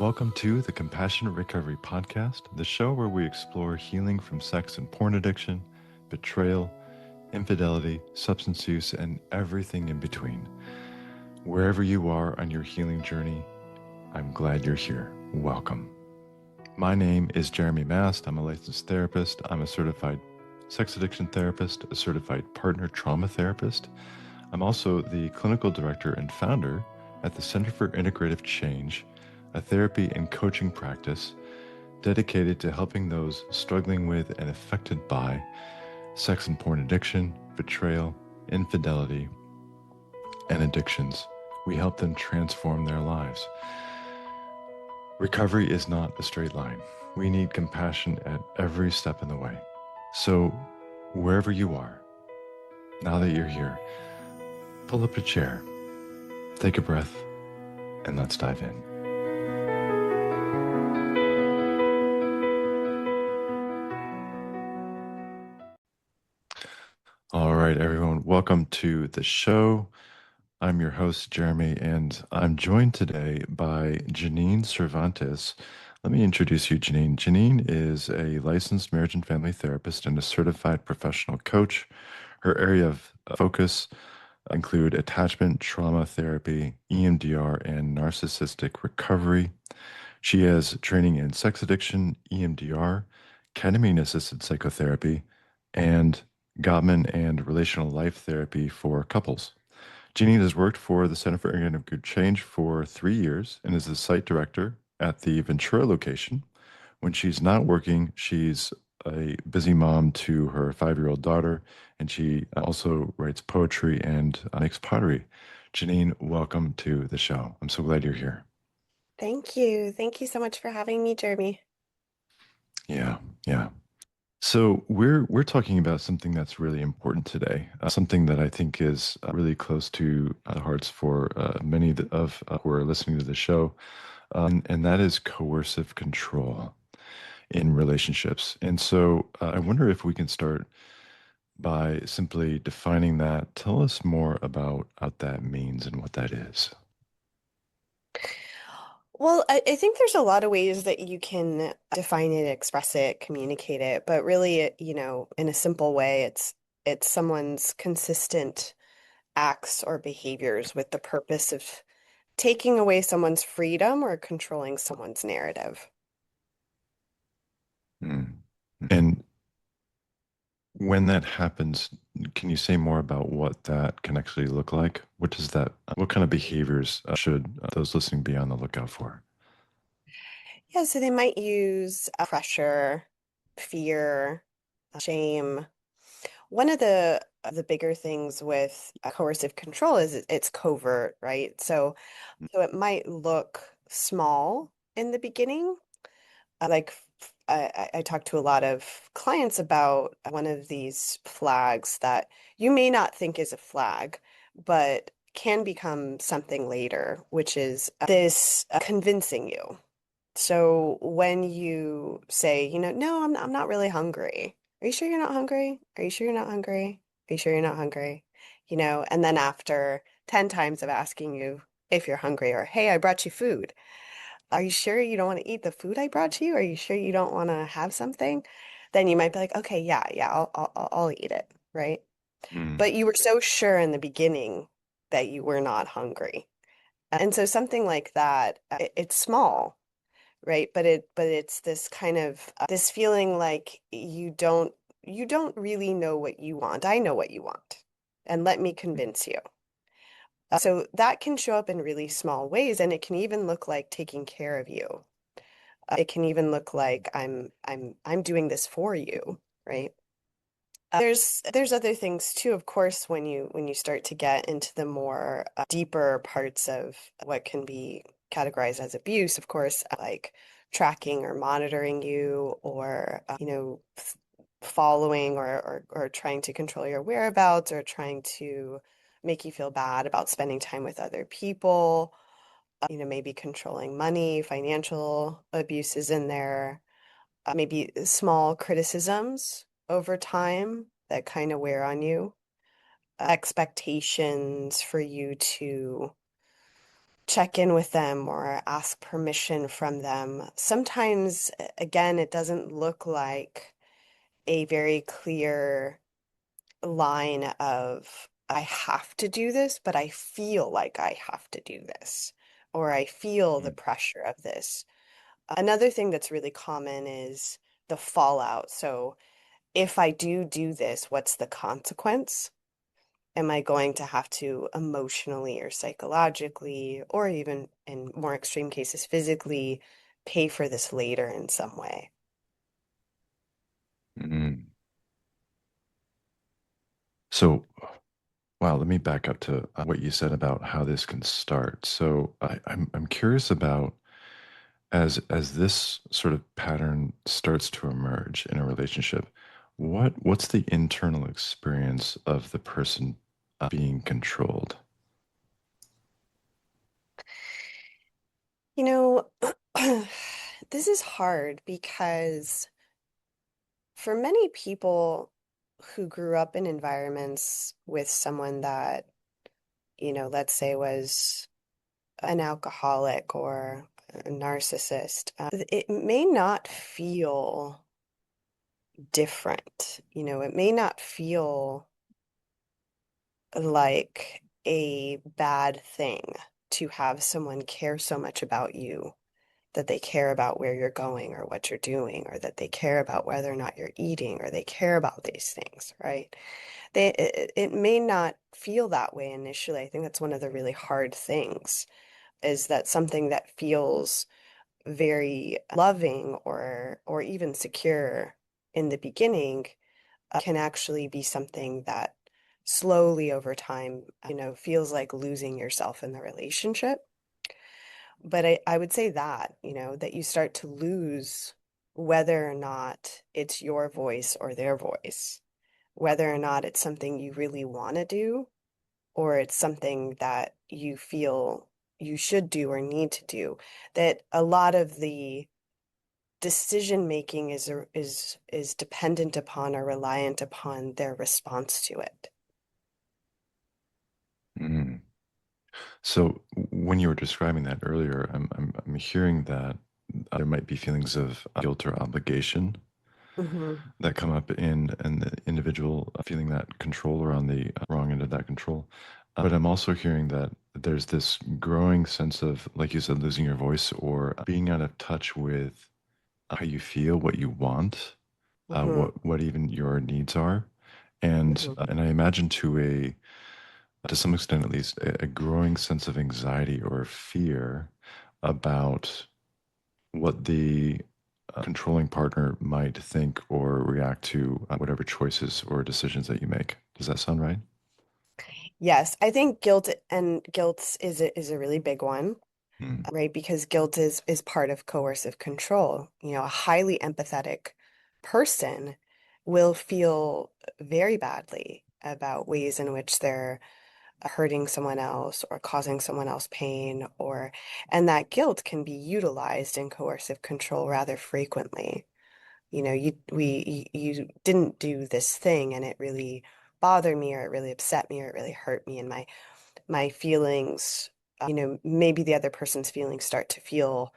Welcome to the Compassionate Recovery Podcast, the show where we explore healing from sex and porn addiction, betrayal, infidelity, substance use, and everything in between. Wherever you are on your healing journey, I'm glad you're here. Welcome. My name is Jeremy Mast. I'm a licensed therapist. I'm a certified sex addiction therapist, a certified partner trauma therapist. I'm also the clinical director and founder at the Center for Integrative Change, a therapy and coaching practice dedicated to helping those struggling with and affected by sex and porn addiction, betrayal, infidelity, and addictions. We help them transform their lives. Recovery is not a straight line. We need compassion at every step in the way. So, wherever you are, now that you're here, pull up a chair, take a breath, and let's dive in. All right, everyone, welcome to the show. I'm your host, Jeremy, and I'm joined today by Jenean Cervantes. Let me introduce you, Jenean. Jenean is a licensed marriage and family therapist and a certified professional coach. Her area of focus include attachment, trauma therapy, EMDR, and narcissistic recovery. She has training in sex addiction, EMDR, ketamine-assisted psychotherapy, and Gottman and relational life therapy for couples. Jenean has worked for the Center for Integrative Change for 3 years and is the site director at the Ventura location. When she's not working, she's a busy mom to her 5-year-old daughter, and she also writes poetry and makes pottery. Jenean, welcome to the show. I'm so glad you're here. Thank you. Thank you so much for having me, Jeremy. Yeah. So we're talking about something that's really important today, something that I think is really close to the hearts for many of who are listening to the show, and that is coercive control in relationships. And so I wonder if we can start by simply defining that. Tell us more about what that means and what that is. Well, I think there's a lot of ways that you can define it, express it, communicate it, but really, in a simple way, it's someone's consistent acts or behaviors with the purpose of taking away someone's freedom or controlling someone's narrative. Mm. And when that happens, can you say more about what that can actually look like? What kind of behaviors should those listening be on the lookout for? Yeah, so they might use pressure, fear, shame. One of the bigger things with coercive control is it's covert, right? So it might look small in the beginning. Like I talk to a lot of clients about one of these flags that you may not think is a flag, but can become something later, which is this convincing you. So when you say, no, I'm not really hungry. Are you sure you're not hungry? Are you sure you're not hungry? Are you sure you're not hungry? And then after 10 times of asking you if you're hungry or, hey, I brought you food. Are you sure you don't want to eat the food I brought you? Are you sure you don't want to have something? Then you might be like, okay, yeah, I'll eat it, right? Mm. But you were so sure in the beginning that you were not hungry. And so something like that, it's small, right? But it's this kind of this feeling like you don't really know what you want. I know what you want, and let me convince you. So that can show up in really small ways, and it can even look like taking care of you. It can even look like I'm doing this for you, right? There's other things too, of course, when you start to get into the more deeper parts of what can be categorized as abuse, of course, like tracking or monitoring you, or following or trying to control your whereabouts, or trying to make you feel bad about spending time with other people, maybe controlling money, financial abuse is in there, maybe small criticisms over time that kind of wear on you, expectations for you to check in with them or ask permission from them. Sometimes, again, it doesn't look like a very clear line of I have to do this, but I feel like I have to do this, or I feel the Mm. pressure of this. Another thing that's really common is the fallout. So if I do this, what's the consequence? Am I going to have to emotionally or psychologically, or even in more extreme cases, physically pay for this later in some way? Mm. So, wow, let me back up to what you said about how this can start. So, I'm curious about as this sort of pattern starts to emerge in a relationship, what's the internal experience of the person being controlled? You know, this is hard because for many people who grew up in environments with someone that, let's say was an alcoholic or a narcissist, it may not feel different. It may not feel like a bad thing to have someone care so much about you that they care about where you're going or what you're doing, or that they care about whether or not you're eating, or they care about these things, right? It may not feel that way initially. I think that's one of the really hard things is that something that feels very loving or even secure in the beginning can actually be something that slowly over time, feels like losing yourself in the relationship. But I would say that, that you start to lose whether or not it's your voice or their voice, whether or not it's something you really want to do, or it's something that you feel you should do or need to do. That a lot of the decision making is dependent upon or reliant upon their response to it. Mm. So, when you were describing that earlier, I'm hearing that there might be feelings of guilt or obligation Hmm. that come up in the individual feeling that control or on the wrong end of that control. But I'm also hearing that there's this growing sense of, like you said, losing your voice or being out of touch with how you feel, what you want, Hmm. what even your needs are, Hmm. and I imagine to some extent at least, a growing sense of anxiety or fear about what the controlling partner might think or react to whatever choices or decisions that you make. Does that sound right? Yes, I think guilt is a really big one, Mm. right? Because guilt is part of coercive control. A highly empathetic person will feel very badly about ways in which they're hurting someone else or causing someone else pain, and that guilt can be utilized in coercive control rather frequently. You didn't do this thing and it really bothered me, or it really upset me, or it really hurt me, and my feelings, maybe the other person's feelings start to feel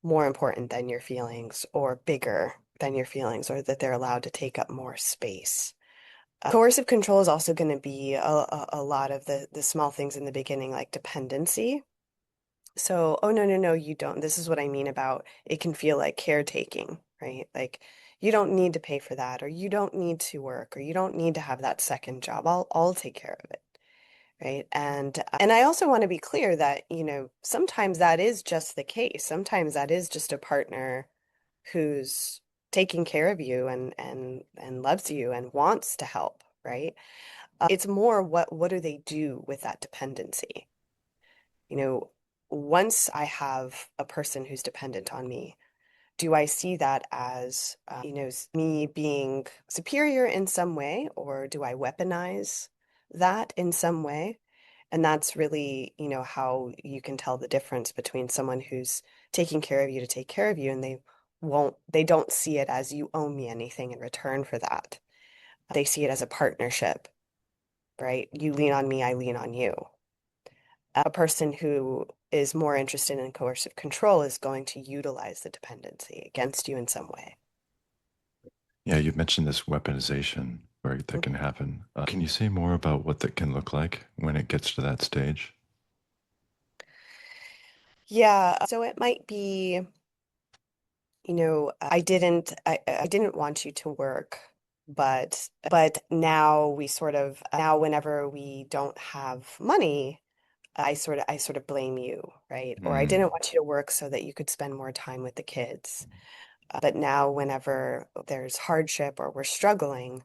more important than your feelings, or bigger than your feelings, or that they're allowed to take up more space. Coercive control is also going to be a lot of the small things in the beginning, like dependency. So, oh, no, no, no, you don't. This is what I mean about it can feel like caretaking, right? Like you don't need to pay for that, or you don't need to work, or you don't need to have that second job. I'll take care of it, right? And I also want to be clear that, sometimes that is just the case. Sometimes that is just a partner who's taking care of you and loves you and wants to help, right? It's more what do they do with that dependency? You know, once I have a person who's dependent on me, do I see that as, me being superior in some way, or do I weaponize that in some way? And that's really, how you can tell the difference between someone who's taking care of you to take care of you, and they don't see it as you owe me anything in return for that. They see it as a partnership, right? You lean on me, I lean on you. A person who is more interested in coercive control is going to utilize the dependency against you in some way. Yeah, you mentioned this weaponization where that can happen. Can you say more about what that can look like when it gets to that stage? Yeah, so it might be, I didn't want you to work, but now we sort of now whenever we don't have money, I sort of blame you, right? Or I didn't Mm, want you to work so that you could spend more time with the kids. But now whenever there's hardship or we're struggling,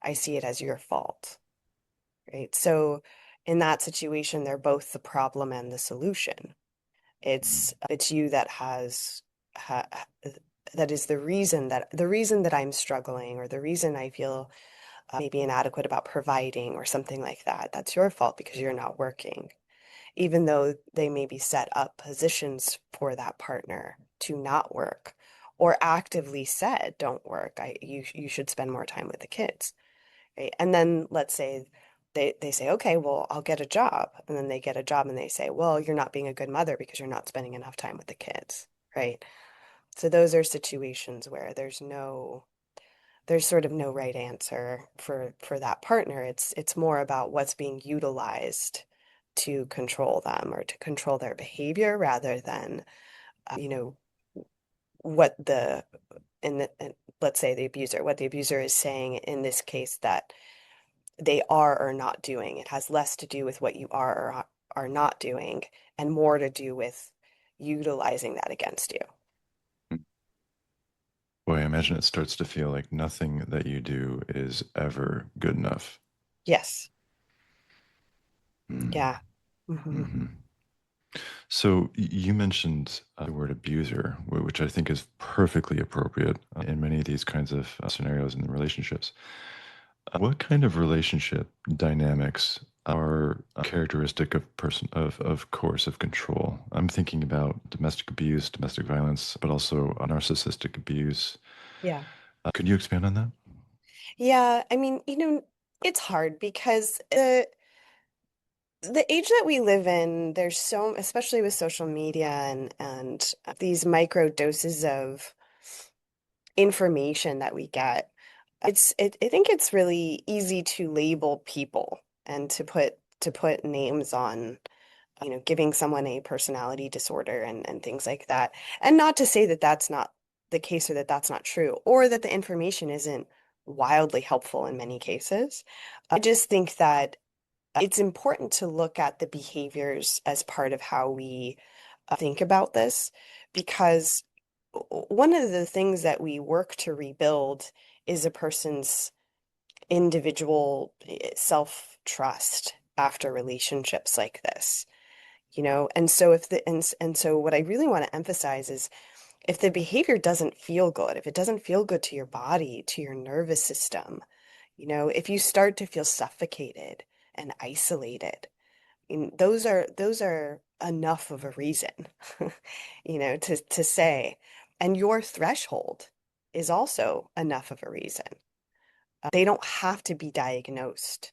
I see it as your fault, right? So in that situation, they're both the problem and the solution. mm, It's you that has ha, that is the reason that I'm struggling or the reason I feel maybe inadequate about providing or something like that. That's your fault because you're not working, even though they maybe set up positions for that partner to not work or actively said, don't work. You should spend more time with the kids, right? And then let's say they say, okay, well, I'll get a job. And then they get a job and they say, well, you're not being a good mother because you're not spending enough time with the kids, right? So those are situations where there's sort of no right answer for that partner. It's more about what's being utilized to control them or to control their behavior rather than you know what the in let's say what the abuser is saying in this case that they are or not doing. It has less to do with what you are or are not doing and more to do with utilizing that against you. mm. Boy, I imagine it starts to feel like nothing that you do is ever good enough. Yes. Mm, Yeah. Hmm. hmm. So you mentioned the word abuser, which I think is perfectly appropriate in many of these kinds of scenarios in the relationships. What kind of relationship dynamics are characteristic of coercive control? I'm thinking about domestic abuse, domestic violence, but also narcissistic abuse. Yeah. Could you expand on that? Yeah. I mean, it's hard because the age that we live in, there's so, especially with social media and these micro doses of information that we get, I think it's really easy to label people and to put names on, giving someone a personality disorder and things like that. And not to say that that's not the case or that that's not true, or that the information isn't wildly helpful in many cases. I just think that it's important to look at the behaviors as part of how we think about this, because one of the things that we work to rebuild is a person's individual self-trust after relationships like this, and so if the and so what I really want to emphasize is if the behavior doesn't feel good, if it doesn't feel good to your body, to your nervous system, if you start to feel suffocated and isolated, those are enough of a reason, to say, and your threshold is also enough of a reason. They don't have to be diagnosed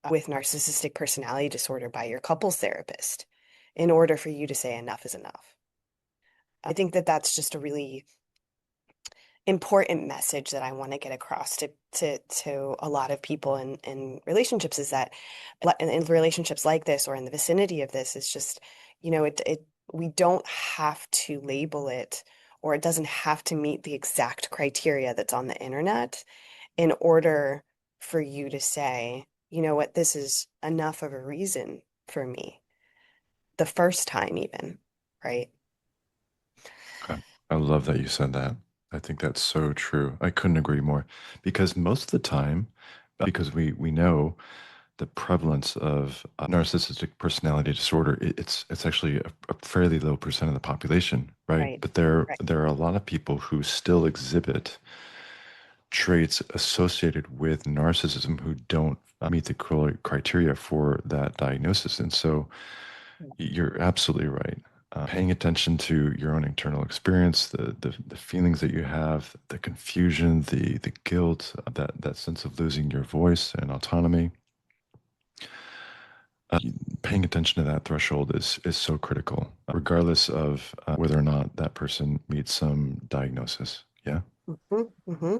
with narcissistic personality disorder by your couples therapist in order for you to say enough is enough. I think that that's just a really important message that I want to get across to a lot of people in relationships is that in relationships like this or in the vicinity of this is just, it we don't have to label it, or it doesn't have to meet the exact criteria that's on the internet in order for you to say, you know what, this is enough of a reason for me the first time even, right? Okay. I love that you said that. I think that's so true. I couldn't agree more because most of the time, because we know the prevalence of narcissistic personality disorder, it's actually a fairly low percent of the population, right? Right. But there Right. there are a lot of people who still exhibit traits associated with narcissism who don't meet the criteria for that diagnosis. And so you're absolutely right. Paying attention to your own internal experience, the feelings that you have, the confusion, the guilt, that sense of losing your voice and autonomy. Uh, Paying attention to that threshold is so critical, regardless of whether or not that person meets some diagnosis. Yeah. Hmm. Hmm.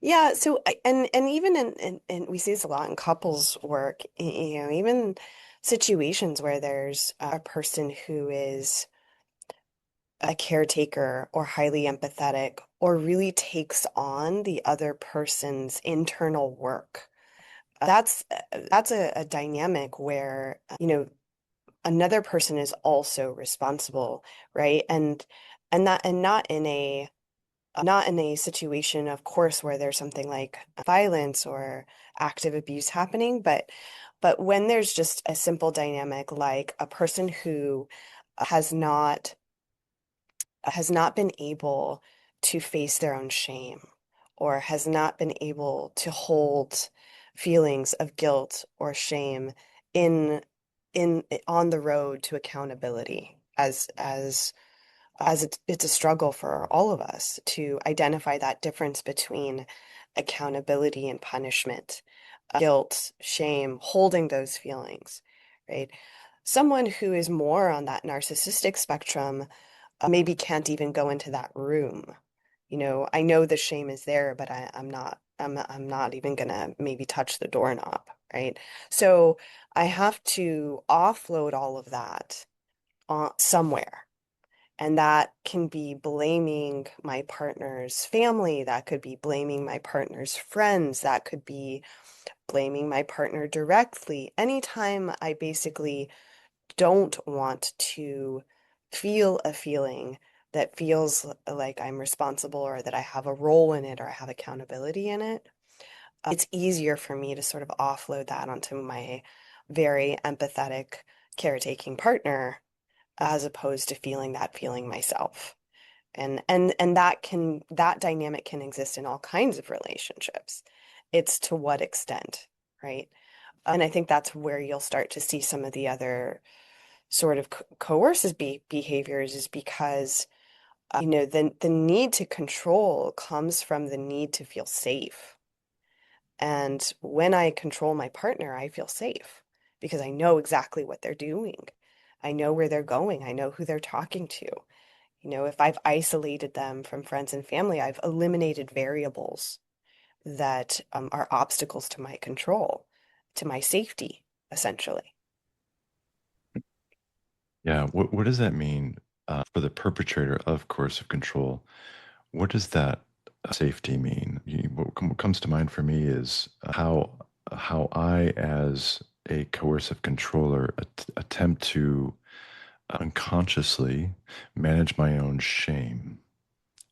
Yeah, so and even in we see this a lot in couples work, even situations where there's a person who is a caretaker or highly empathetic or really takes on the other person's internal work. That's a dynamic where, another person is also responsible, right? And not in a situation, of course, where there's something like violence or active abuse happening, but when there's just a simple dynamic like a person who has not has not been able to face their own shame or has not been able to hold feelings of guilt or shame in on the road to accountability as it's a struggle for all of us to identify that difference between accountability and punishment, guilt, shame, holding those feelings, right? Someone who is more on that narcissistic spectrum maybe can't even go into that room. I know the shame is there, but I'm not even gonna maybe touch the doorknob, right? So I have to offload all of that somewhere. And that can be blaming my partner's family. That could be blaming my partner's friends. That could be blaming my partner directly. Anytime I basically don't want to feel a feeling that feels like I'm responsible or that I have a role in it or I have accountability in it, it's easier for me to sort of offload that onto my very empathetic, caretaking partner as opposed to feeling that feeling myself. And that dynamic can exist in all kinds of relationships. It's to what extent, right? And I think that's where you'll start to see some of the other sort of coercive behaviors is because the need to control comes from the need to feel safe. And when I control my partner, I feel safe because I know exactly what they're doing. I know where they're going. I know who they're talking to. If I've isolated them from friends and family, I've eliminated variables that are obstacles to my control, to my safety, essentially. Yeah. What does that mean for the perpetrator of coercive control? What does that safety mean? What comes to mind for me is how I, as a coercive controller, attempt to unconsciously manage my own shame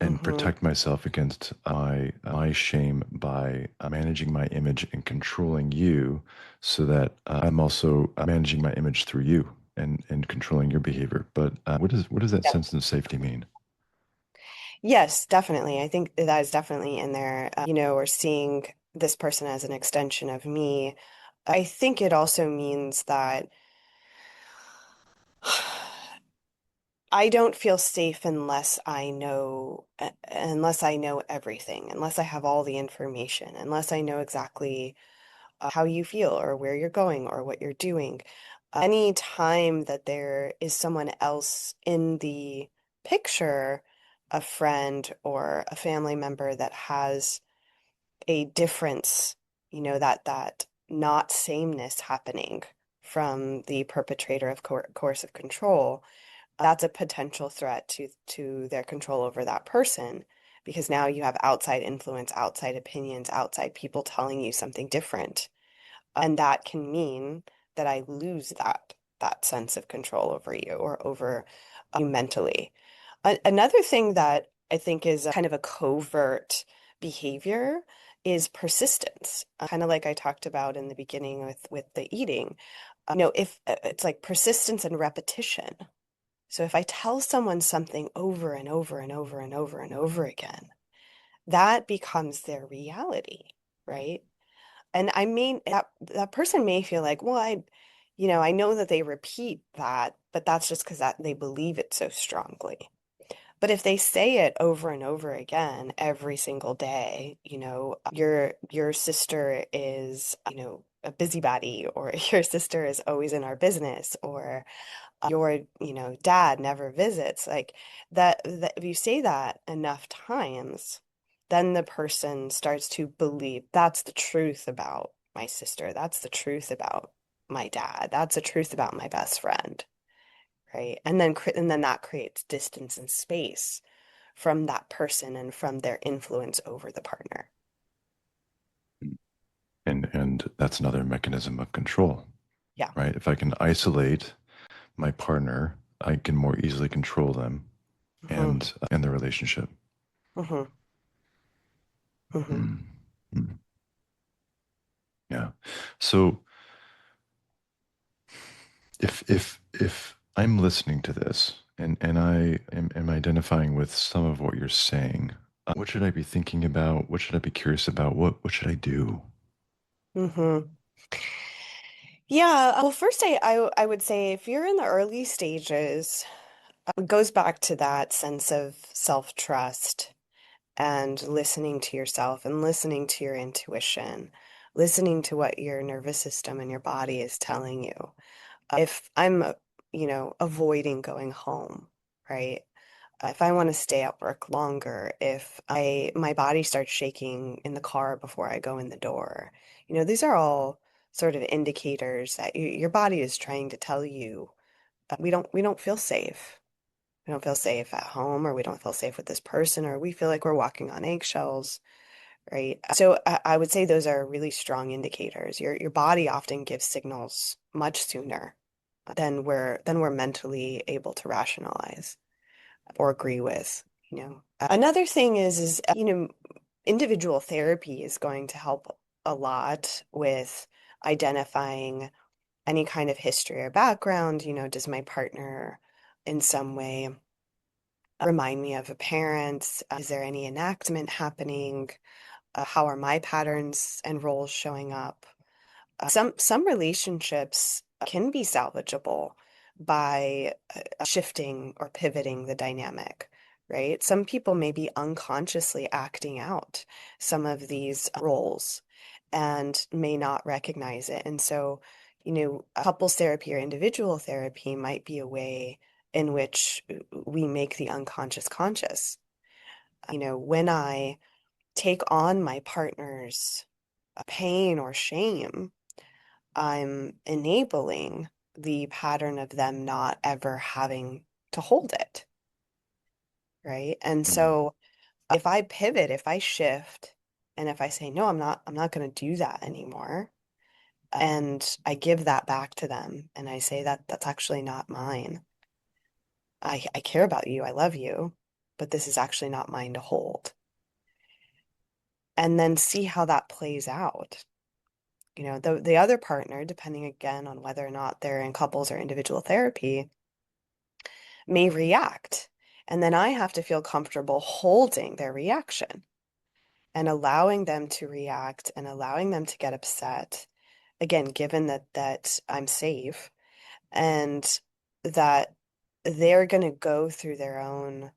and Hmm. protect myself against my shame by managing my image and controlling you, so that I'm also managing my image through you and controlling your behavior. But what does that sense of safety mean? Yes, definitely. I think that is definitely in there. Or seeing this person as an extension of me. I think it also means that I don't feel safe unless I know everything, unless I have all the information, unless I know exactly how you feel or where you're going or what you're doing. Any time that there is someone else in the picture, a friend or a family member that has a difference, that not sameness happening from the perpetrator of coercive control, that's a potential threat to their control over that person because now you have outside influence, outside opinions, outside people telling you something different. And that can mean that I lose that sense of control over you or over you mentally. Another thing that I think is a kind of a covert behavior is persistence. Kind of like I talked about in the beginning with the eating. If it's like persistence and repetition. So if I tell someone something over and over and over and over and over again, that becomes their reality, right? And I mean that person may feel like, well, I know that they repeat that, but that's just because that they believe it so strongly. But if they say it over and over again every single day, your sister is, a busybody, or your sister is always in our business, or your, dad never visits, like that if you say that enough times, then the person starts to believe that's the truth about my sister, that's the truth about my dad, that's the truth about my best friend, right? And then that creates distance and space from that person and from their influence over the partner. And that's another mechanism of control, Yeah. right? If I can isolate my partner, I can more easily control them Hmm. and the relationship. Hmm. Hmm. Mm. Mm. Yeah. So if I'm listening to this and I am identifying with some of what you're saying, what should I be thinking about? What should I be curious about? What should I do? Hmm. Yeah, well, first I would say if you're in the early stages, it goes back to that sense of self-trust and listening to yourself and listening to your intuition, listening to what your nervous system and your body is telling you. If I'm, avoiding going home, right? If I want to stay at work longer, if my body starts shaking in the car before I go in the door, these are all sort of indicators that your body is trying to tell you we don't feel safe. We don't feel safe at home, or we don't feel safe with this person, or we feel like we're walking on eggshells, right? So I would say those are really strong indicators. Your body often gives signals much sooner than we're mentally able to rationalize or agree with, Another thing is, individual therapy is going to help a lot with identifying any kind of history or background. Does my partner in some way remind me of a parent? Is there any enactment happening? How are my patterns and roles showing up? Some relationships can be salvageable by shifting or pivoting the dynamic, right? Some people may be unconsciously acting out some of these roles and may not recognize it. And so, couples therapy or individual therapy might be a way in which we make the unconscious conscious. When I take on my partner's pain or shame, I'm enabling the pattern of them not ever having to hold it, right? And Mm. so if I pivot, if I shift, and if I say, no, I'm not going to do that anymore, and I give that back to them, and I say that that's actually not mine. I care about you, I love you, but this is actually not mine to hold. And then see how that plays out. The other partner, depending again on whether or not they're in couples or individual therapy, may react. And then I have to feel comfortable holding their reaction and allowing them to react and allowing them to get upset. Again, given that I'm safe and that they're going to go through their own,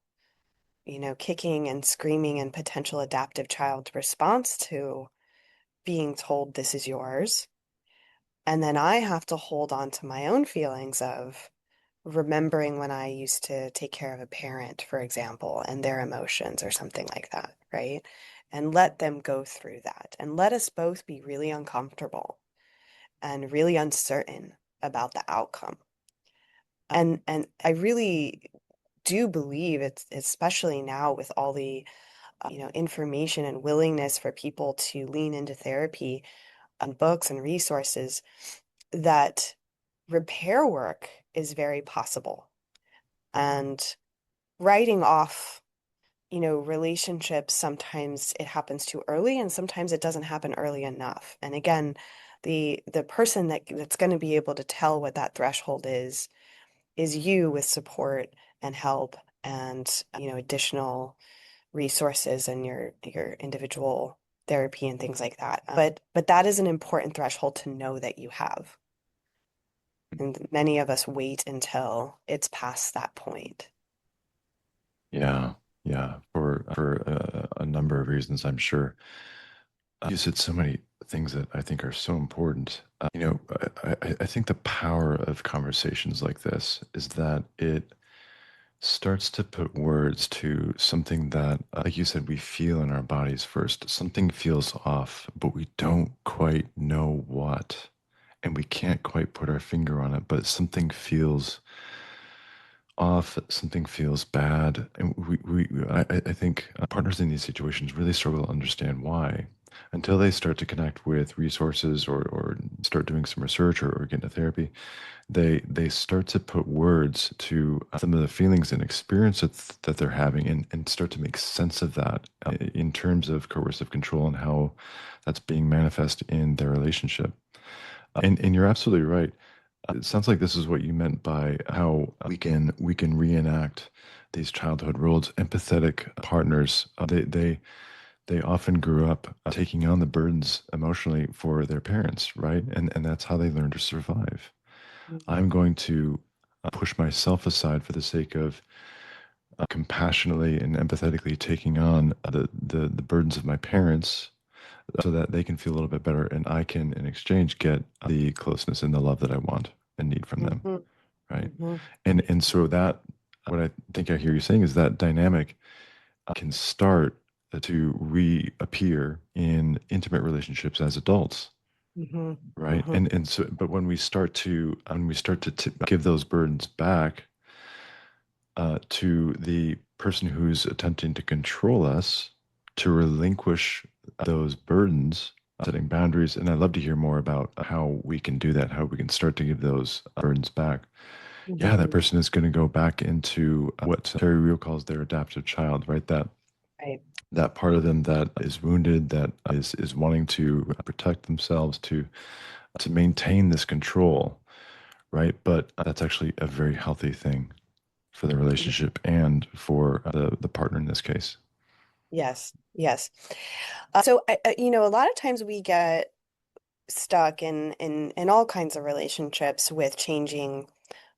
kicking and screaming and potential adaptive child response to being told this is yours. And then I have to hold on to my own feelings of remembering when I used to take care of a parent, for example, and their emotions or something like that, right? And let them go through that. And let us both be really uncomfortable and really uncertain about the outcome. And I really do believe it's especially now with all the information and willingness for people to lean into therapy and books and resources that repair work is very possible. And writing off, relationships, sometimes it happens too early and sometimes it doesn't happen early enough. And again, the person that's going to be able to tell what that threshold is you with support and help and, additional resources and your individual therapy and things like that. But that is an important threshold to know that you have. And many of us wait until it's past that point. Yeah, yeah, for a number of reasons, I'm sure. You said so many things that I think are so important. I think the power of conversations like this is that it starts to put words to something that, like you said, we feel in our bodies first. Something feels off, but we don't quite know what. And we can't quite put our finger on it, but something feels off, something feels bad. And I think partners in these situations really struggle to understand why until they start to connect with resources or start doing some research or get into therapy. They start to put words to some of the feelings and experiences that they're having and start to make sense of that in terms of coercive control and how that's being manifest in their relationship. And you're absolutely right. It sounds like this is what you meant by how we can reenact these childhood roles. Empathetic partners, they often grew up taking on the burdens emotionally for their parents, right? And that's how they learn to survive. I'm going to push myself aside for the sake of compassionately and empathetically taking on the burdens of my parents so that they can feel a little bit better and I can, in exchange, get the closeness and the love that I want and need from them, Hmm. right? Hmm. And so that, what I think I hear you saying is that dynamic can start to reappear in intimate relationships as adults, Hmm. right? Hmm. And so, but when we start to give those burdens back to the person who's attempting to control us, to relinquish those burdens, setting boundaries. And I'd love to hear more about how we can do that, how we can start to give those burdens back. Yeah, that Hmm. person is going to go back into what Terry Real calls their adaptive child, right? Right. That part of them that is wounded, that is wanting to protect themselves, to maintain this control, right? But that's actually a very healthy thing for the relationship and for the partner in this case. Yes. Yes. A lot of times we get stuck in all kinds of relationships with changing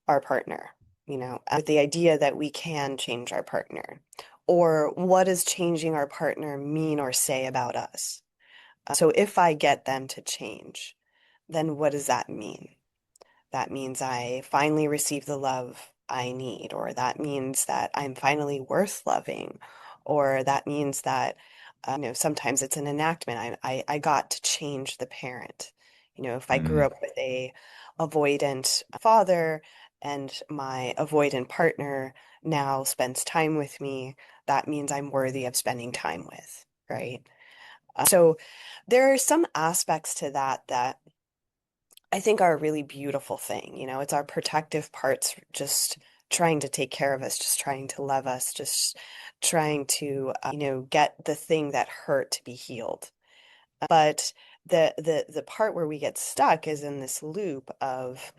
our partner, with the idea that we can change our partner. Or what does changing our partner mean or say about us? So if I get them to change, then what does that mean? That means I finally receive the love I need, or that means that I'm finally worth loving, or that means that, sometimes it's an enactment. I got to change the parent. If I grew Mm, up with a avoidant father and my avoidant partner now spends time with me, that means I'm worthy of spending time with, right? So there are some aspects to that I think are a really beautiful thing. It's our protective parts just trying to take care of us, just trying to love us, just trying to, get the thing that hurt to be healed. But the part where we get stuck is in this loop of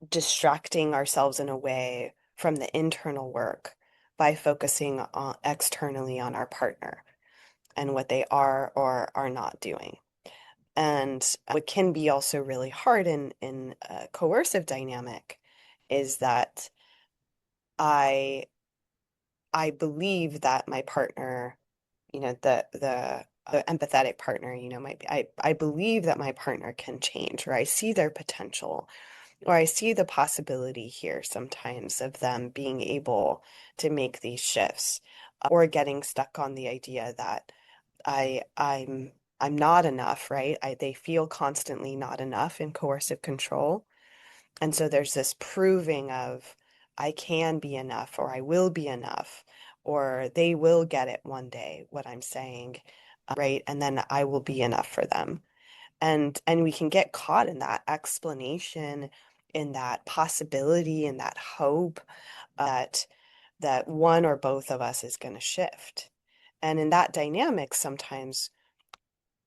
distracting ourselves in a way from the internal work by focusing on externally on our partner and what they are or are not doing. And what can be also really hard in a coercive dynamic is that I I believe that my partner, the empathetic partner, might be, I believe that my partner can change, or I see their potential, or I see the possibility here sometimes of them being able to make these shifts, or getting stuck on the idea that I I'm I'm not enough, right? They feel constantly not enough in coercive control. And so there's this proving of I can be enough or I will be enough or they will get it one day, what I'm saying, right? And then I will be enough for them. And we can get caught in that explanation, in that possibility, in that hope that one or both of us is going to shift. And in that dynamic, sometimes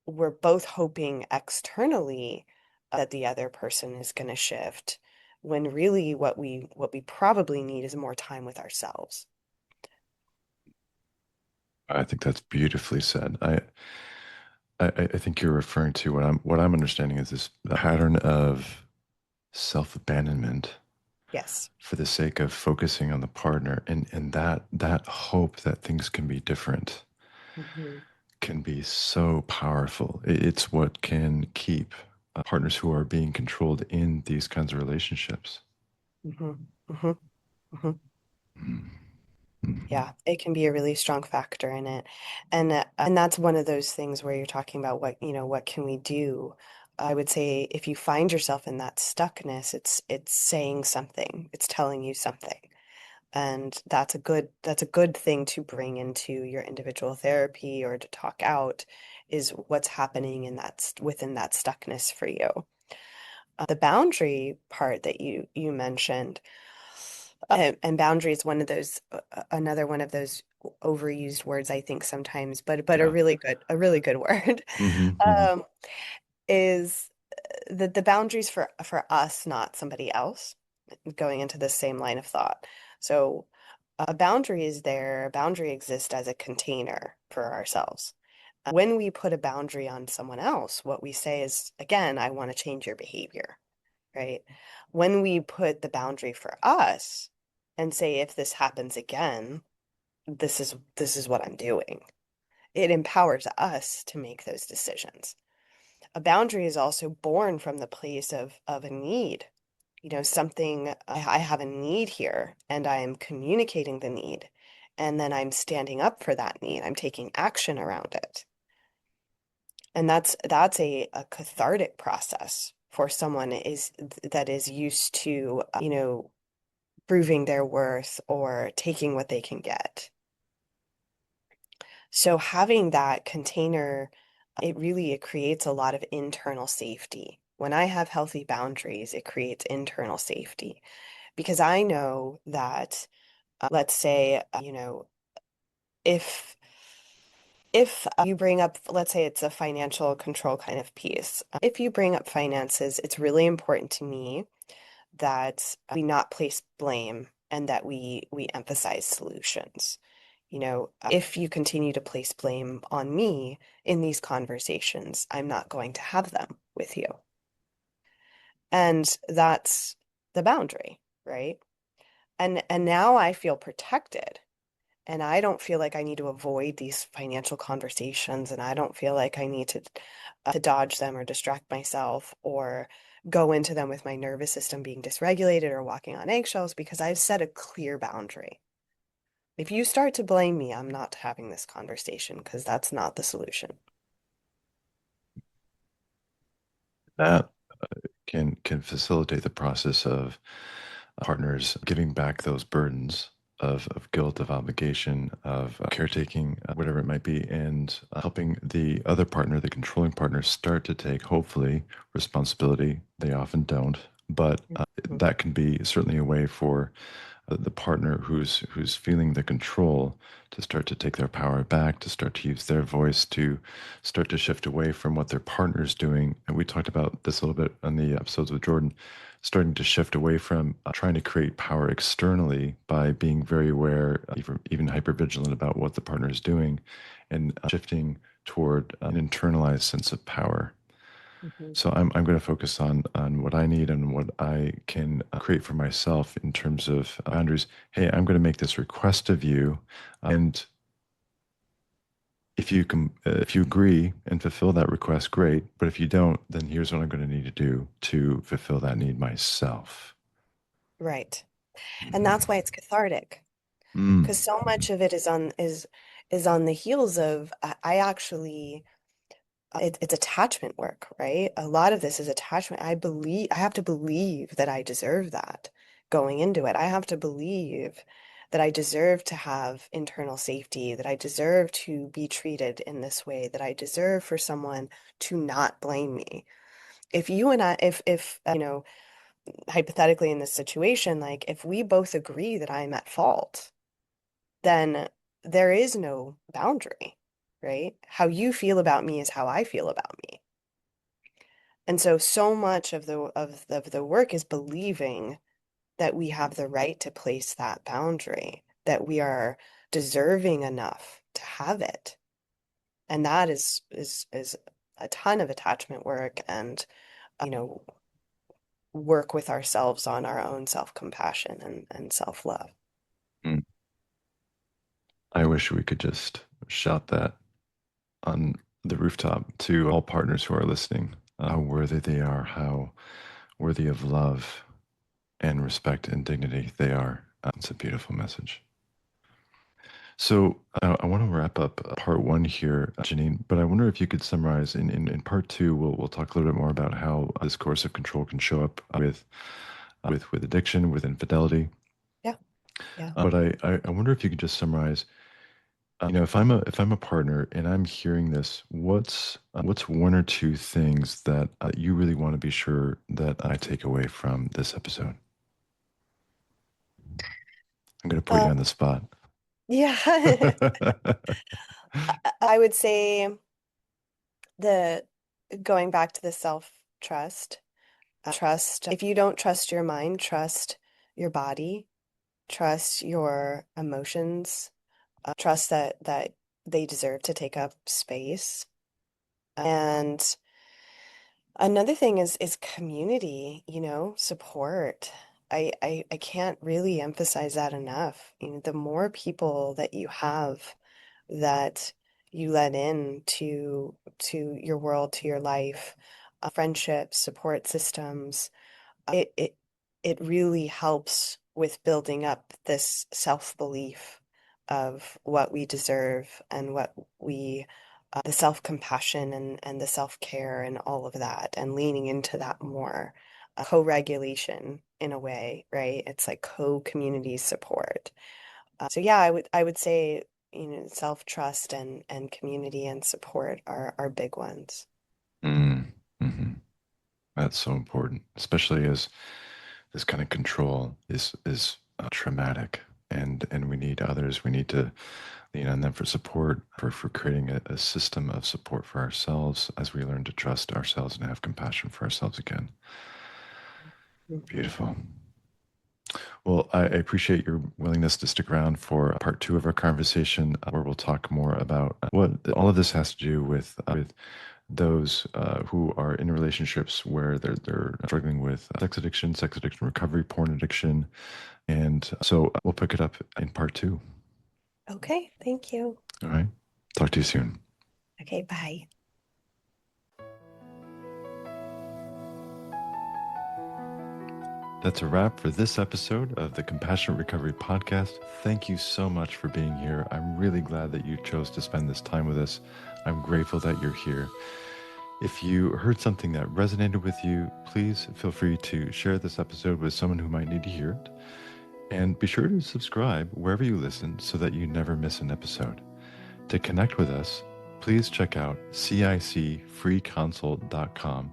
we're both hoping externally that the other person is going to shift, when really what we probably need is more time with ourselves. I think that's beautifully said. I think you're referring to what I'm understanding is this pattern of self-abandonment Yes. for the sake of focusing on the partner and that hope that things can be different Hmm. can be so powerful. It's what can keep partners who are being controlled in these kinds of relationships. Hmm. Hmm. Hmm. Mm. Mhm. Yeah, it can be a really strong factor in it. And that's one of those things where you're talking about what can we do? I would say if you find yourself in that stuckness, it's saying something. It's telling you something. And that's a good thing to bring into your individual therapy or to talk out is what's happening within that stuckness for you. The boundary part that you mentioned, and boundary is one of those another one of those overused words I think sometimes, but Yeah. a really good word, Hmm. Hmm. um, is the boundaries for us, not somebody else, going into the same line of thought. So a boundary is there, a boundary exists as a container for ourselves. When we put a boundary on someone else, what we say is, again, I want to change your behavior, right? When we put the boundary for us and say, if this happens again, this is what I'm doing. It empowers us to make those decisions. A boundary is also born from the place of a need. Something I have a need here and I am communicating the need. And then I'm standing up for that need. I'm taking action around it. And that's a cathartic process for someone that is used to, proving their worth or taking what they can get. So having that container, it creates a lot of internal safety. When I have healthy boundaries, it creates internal safety because I know that, let's say, if you bring up, let's say it's a financial control kind of piece. If you bring up finances, it's really important to me that we not place blame and that we emphasize solutions. If you continue to place blame on me in these conversations, I'm not going to have them with you. And that's the boundary, right? And now I feel protected and I don't feel like I need to avoid these financial conversations and I don't feel like I need to dodge them or distract myself or go into them with my nervous system being dysregulated or walking on eggshells because I've set a clear boundary. If you start to blame me, I'm not having this conversation because that's not the solution. That can facilitate the process of partners giving back those burdens of guilt, of obligation, of caretaking, whatever it might be, and helping the other partner, the controlling partner, start to take, hopefully, responsibility. They often don't, but Mhm. that can be certainly a way for the partner who's feeling the control to start to take their power back, to start to use their voice, to start to shift away from what their partner's doing. And we talked about this a little bit on the episodes with Jordan, starting to shift away from trying to create power externally by being very aware, even hyper vigilant about what the partner is doing, and shifting toward an internalized sense of power. Mhm. So I'm going to focus on what I need and what I can create for myself in terms of boundaries. Hey, I'm going to make this request of you, and if you agree and fulfill that request, great. But if you don't, then here's what I'm going to need to do to fulfill that need myself. Right. And that's why Mhm. it's cathartic. Because Mm. so much of it is on the heels of I actually it's attachment work, right? A lot of this is attachment. I have to believe that I deserve that going into it. I have to believe that I deserve to have internal safety, that I deserve to be treated in this way, that I deserve for someone to not blame me. If you and I, if hypothetically in this situation, like if we both agree that I'm at fault, then there is no boundary, right? How you feel about me is how I feel about me. And so much of the work is believing that we have the right to place that boundary, that we are deserving enough to have it. And that is a ton of attachment work and, you know, work with ourselves on our own self-compassion and self-love. Mm. I wish we could just shout that on the rooftop to all partners who are listening, how worthy they are, how worthy of love and respect and dignity they are. It's a beautiful message. So I want to wrap up part one here, Jenean, but I wonder if you could summarize in part two, we'll talk a little bit more about how this coercive control can show up with addiction, with infidelity. Yeah. Yeah. But I wonder if you could just summarize, if I'm a partner and I'm hearing this, what's one or two things that you really want to be sure that I take away from this episode? I'm going to put you Uh, on the spot. yeah. I would say the going back to the self-trust. Trust, if you don't trust your mind, trust your body, trust your emotions, trust that they deserve to take up space. And another thing is community, support. I can't really emphasize that enough. The more people that you have that you let in to your world, to your life, friendships, support systems, it it really helps with building up this self-belief of what we deserve and what we the self-compassion and the self-care and all of that and leaning into that more co-regulation in a way, right? It's like co-community support. So yeah, I would say, self-trust and community and support are big ones. Mm, mhm. That's so important, especially as this kind of control is traumatic, and we need others. We need to lean on them for support, for creating a system of support for ourselves as we learn to trust ourselves and have compassion for ourselves again. Mhm. Beautiful. Well, I appreciate your willingness to stick around for part two of our conversation, where we'll talk more about what all of this has to do with those who are in relationships where they're struggling with sex addiction recovery, porn addiction, and so we'll pick it up in part two. Okay, thank you. All right. Talk to you soon. Okay, bye. That's a wrap for this episode of the Compassionate Recovery Podcast. Thank you so much for being here. I'm really glad that you chose to spend this time with us. I'm grateful that you're here. If you heard something that resonated with you, please feel free to share this episode with someone who might need to hear it. And be sure to subscribe wherever you listen so that you never miss an episode. To connect with us, please check out cicfreeconsult.com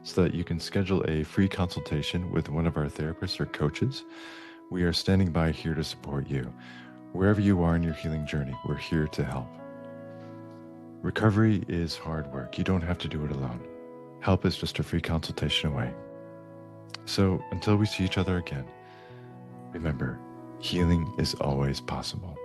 so that you can schedule a free consultation with one of our therapists or coaches. We are standing by here to support you. Wherever you are in your healing journey, we're here to help. Recovery is hard work. You don't have to do it alone. Help is just a free consultation away. So until we see each other again, remember, healing is always possible.